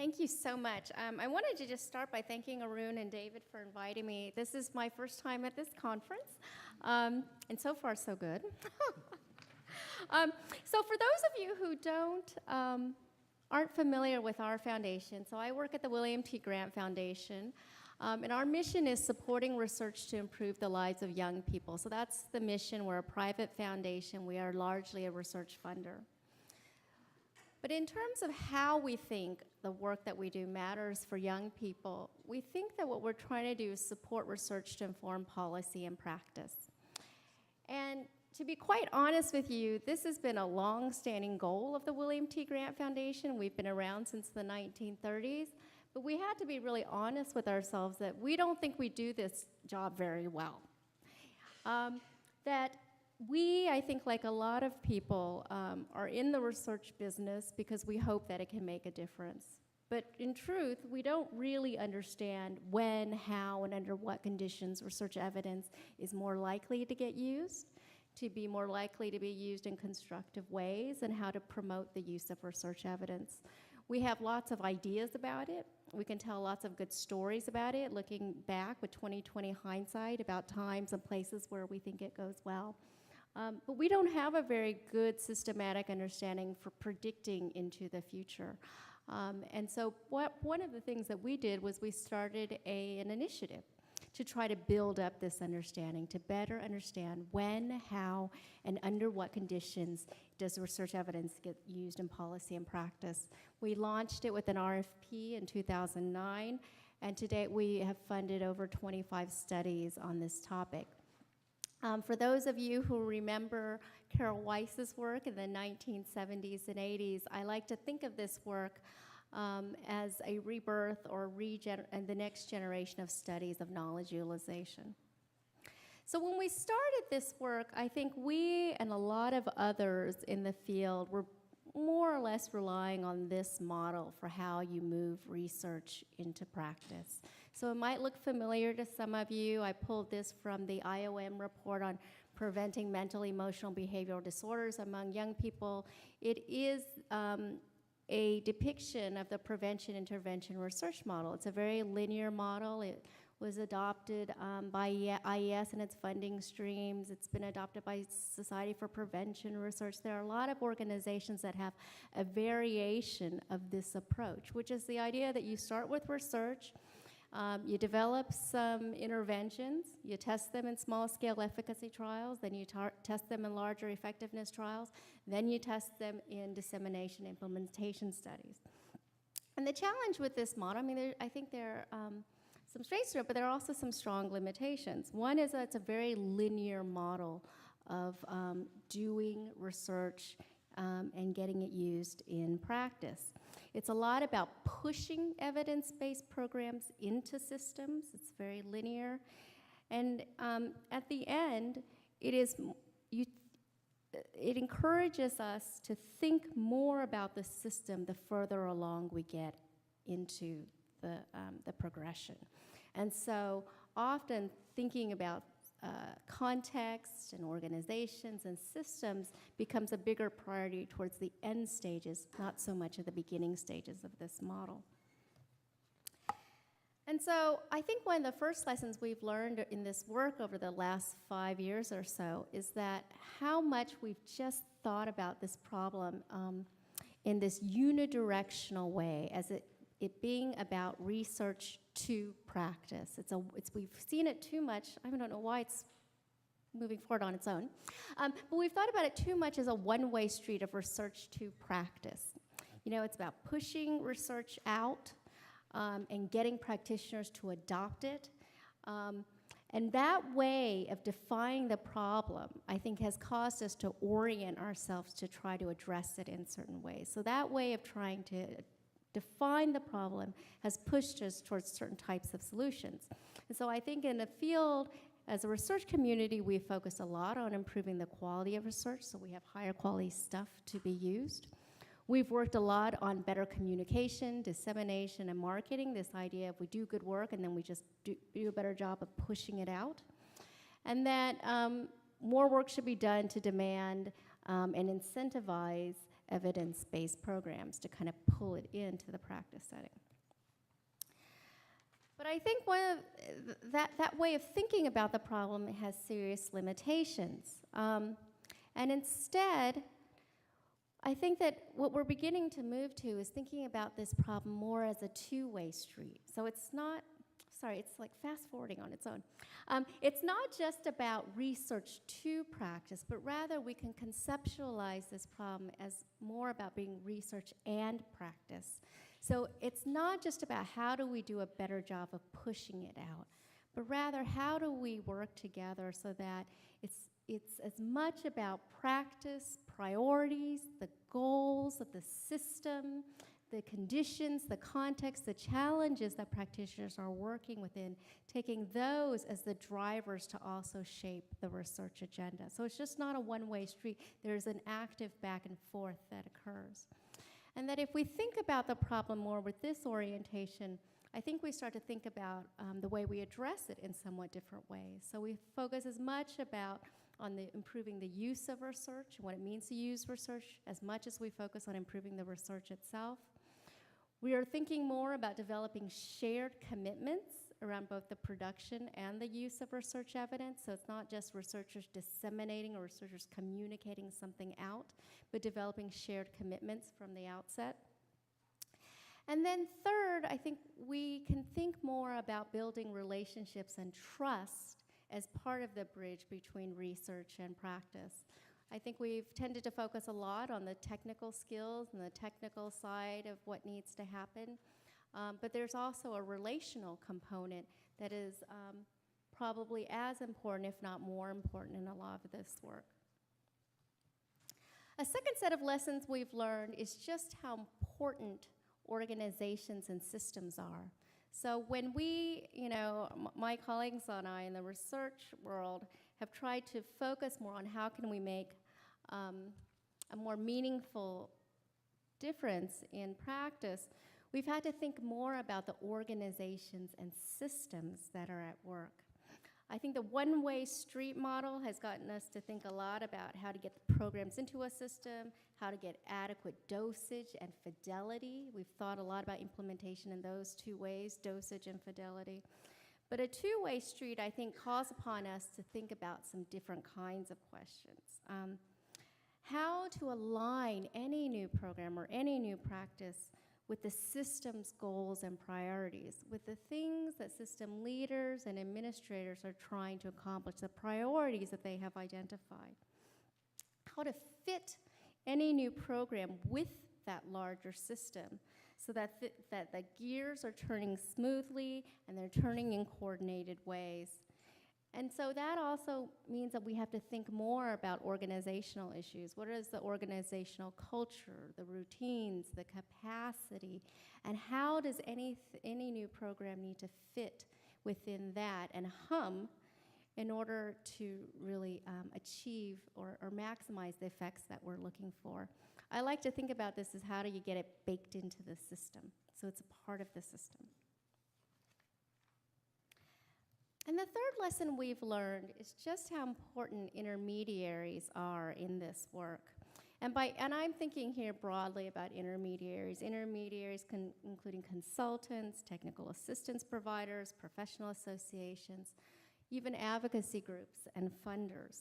Thank you so much. I wanted to just start by thanking Arun and David for inviting me. This is my first time at this conference, and so far so good. So for those of you who aren't familiar with our foundation, so I work at the William T. Grant Foundation, and our mission is supporting research to improve the lives of young people. So that's the mission. We're a private foundation. We are largely a research funder. But in terms of how we think the work that we do matters for young people, we think that what we're trying to do is support research to inform policy and practice. And to be quite honest with you, this has been a long-standing goal of the William T. Grant Foundation. We've been around since the 1930s, but we had to be really honest with ourselves that we don't think we do this job very well. That we, I think, like a lot of people, are in the research business because we hope that it can make a difference. But in truth, we don't really understand when, how, and under what conditions research evidence is more likely to get used, to be more likely to be used in constructive ways, and how to promote the use of research evidence. We have lots of ideas about it. We can tell lots of good stories about it, looking back with 20/20 hindsight about times and places where we think it goes well. But we don't have a very good systematic understanding for predicting into the future. And so one of the things that we did was we started an initiative to try to build up this understanding, to better understand when, how, and under what conditions does research evidence get used in policy and practice. We launched it with an RFP in 2009, and to date we have funded over 25 studies on this topic. For those of you who remember Carol Weiss's work in the 1970s and 80s, I like to think of this work as a rebirth or and the next generation of studies of knowledge utilization. So when we started this work, I think we and a lot of others in the field were more or less relying on this model for how you move research into practice. So it might look familiar to some of you. I pulled this from the IOM report on preventing mental, emotional, behavioral disorders among young people. It is a depiction of the prevention intervention research model. It's a very linear model. It was adopted by IES and its funding streams. It's been adopted by Society for Prevention Research. There are a lot of organizations that have a variation of this approach, which is the idea that you start with research, you develop some interventions, you test them in small-scale efficacy trials, then you test them in larger effectiveness trials, then you test them in dissemination implementation studies. And the challenge with this model, I mean, I think there are some strengths to it, but there are also some strong limitations. One is that it's a very linear model of doing research and getting it used in practice. It's a lot about pushing evidence-based programs into systems. It's very linear. And at the end, it encourages us to think more about the system the further along we get into the progression. And so often thinking about context and organizations and systems becomes a bigger priority towards the end stages, not so much at the beginning stages of this model. And so I think one of the first lessons we've learned in this work over the last 5 years or so is that how much we've just thought about this problem in this unidirectional way, as it being about research to practice. We've seen it too much. I don't know why it's moving forward on its own. But we've thought about it too much as a one-way street of research to practice. You know, it's about pushing research out and getting practitioners to adopt it. And that way of defining the problem, I think, has caused us to orient ourselves to try to address it in certain ways. So that way of trying to define the problem has pushed us towards certain types of solutions. And so I think in the field, as a research community, we focus a lot on improving the quality of research, so we have higher quality stuff to be used. We've worked a lot on better communication, dissemination, and marketing, this idea of we do good work and then we just do a better job of pushing it out. And that more work should be done to demand and incentivize evidence-based programs to kind of pull it into the practice setting. But I think that way of thinking about the problem has serious limitations. And instead, I think that what we're beginning to move to is thinking about this problem more as a two-way street. So it's not, sorry, it's like fast-forwarding on its own. It's not just about research to practice, but rather we can conceptualize this problem as more about being research and practice. So it's not just about how do we do a better job of pushing it out, but rather how do we work together so that it's as much about practice, priorities, the goals of the system, the conditions, the context, the challenges that practitioners are working within, taking those as the drivers to also shape the research agenda. So it's just not a one-way street. There's an active back and forth that occurs. And that if we think about the problem more with this orientation, I think we start to think about the way we address it in somewhat different ways. So we focus as much on improving the use of research, what it means to use research, as much as we focus on improving the research itself. We are thinking more about developing shared commitments around both the production and the use of research evidence. So it's not just researchers disseminating or researchers communicating something out, but developing shared commitments from the outset. And then third, I think we can think more about building relationships and trust as part of the bridge between research and practice. I think we've tended to focus a lot on the technical skills and the technical side of what needs to happen, but there's also a relational component that is probably as important, if not more important, in a lot of this work. A second set of lessons we've learned is just how important organizations and systems are. So when we, my colleagues and I in the research world have tried to focus more on how can we make a more meaningful difference in practice, we've had to think more about the organizations and systems that are at work. I think the one-way street model has gotten us to think a lot about how to get the programs into a system, how to get adequate dosage and fidelity. We've thought a lot about implementation in those two ways, dosage and fidelity. But a two-way street, I think, calls upon us to think about some different kinds of questions. How to align any new program or any new practice with the system's goals and priorities, with the things that system leaders and administrators are trying to accomplish, the priorities that they have identified. How to fit any new program with that larger system so that the gears are turning smoothly and they're turning in coordinated ways. And so that also means that we have to think more about organizational issues. What is the organizational culture, the routines, the capacity, and how does any new program need to fit within that and hum in order to really achieve or maximize the effects that we're looking for? I like to think about this as how do you get it baked into the system, so it's a part of the system. And the third lesson we've learned is just how important intermediaries are in this work. And I'm thinking here broadly about intermediaries. Intermediaries including consultants, technical assistance providers, professional associations, even advocacy groups and funders.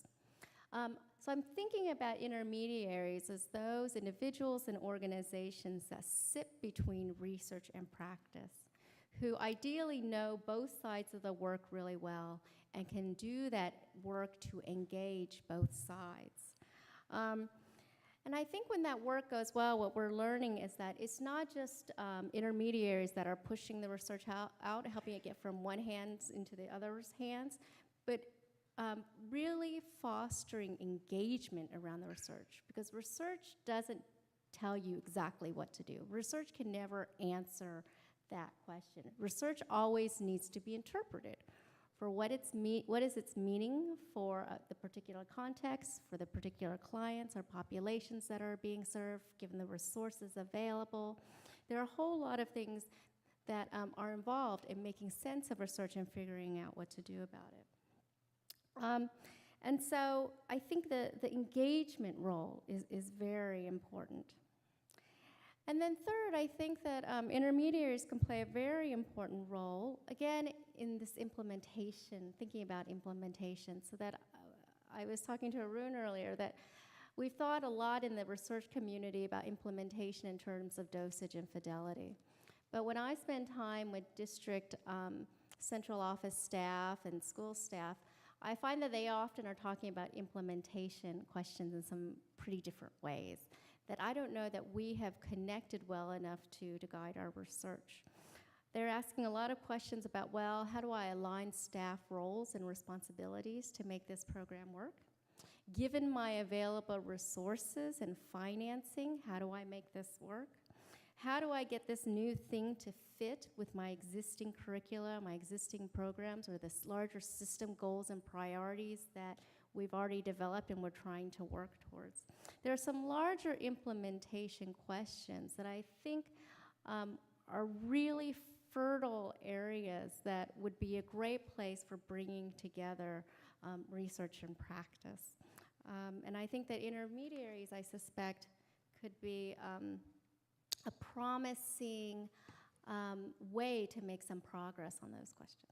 So I'm thinking about intermediaries as those individuals and organizations that sit between research and practice, who ideally know both sides of the work really well and can do that work to engage both sides. And I think when that work goes well, what we're learning is that it's not just intermediaries that are pushing the research out, helping it get from one hand into the other's hands, but really fostering engagement around the research, because research doesn't tell you exactly what to do. Research can never answer that question. Research always needs to be interpreted for what is its meaning for the particular context, for the particular clients or populations that are being served, given the resources available. There are a whole lot of things that are involved in making sense of research and figuring out what to do about it. And so I think the engagement role is very important. And then third, I think that intermediaries can play a very important role, again, in this implementation, thinking about implementation, so that I was talking to Arun earlier that we've thought a lot in the research community about implementation in terms of dosage and fidelity. But when I spend time with district central office staff and school staff, I find that they often are talking about implementation questions in some pretty different ways that I don't know that we have connected well enough to guide our research. They're asking a lot of questions about, well, how do I align staff roles and responsibilities to make this program work? Given my available resources and financing, how do I make this work? How do I get this new thing to fit with my existing curricula, my existing programs, or the larger system goals and priorities that we've already developed and we're trying to work towards? There are some larger implementation questions that I think are really fertile areas that would be a great place for bringing together research and practice. And I think that intermediaries, I suspect, could be a promising way to make some progress on those questions.